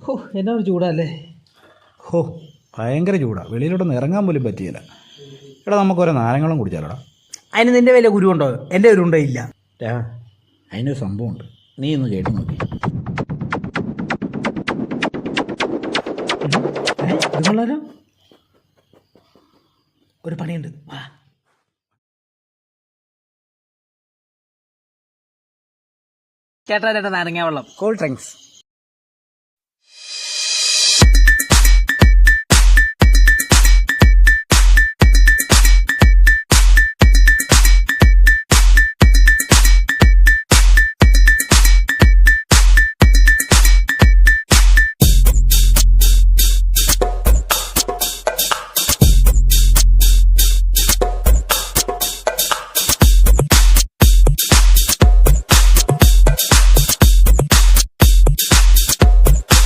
ഹോ, എന്നാ ഒരു ചൂടല്ലേ. ഹോ, ഭയങ്കര ചൂടാണ്. വെളിയിലോട്ടൊന്നും ഇറങ്ങാൻ പോലും പറ്റിയില്ല. എടാ, നമുക്ക് ഓരോ നാരങ്ങളും കുടിച്ചാലോടാ. അതിന് നിന്റെ വല്ല ഗുരുവുണ്ടോ? എൻ്റെ ഗുരുവുണ്ടോ? ഇല്ല. അതിനൊരു സംഭവമുണ്ട്, നീ ഒന്ന് കേട്ടു നോക്കി. ഇത് കൊള്ളാലോ. ഒരു പണിയുണ്ട്, വാ. ചേട്ടാ നാരങ്ങ വെള്ളം, കൂൾ ഡ്രിങ്ക്സ്.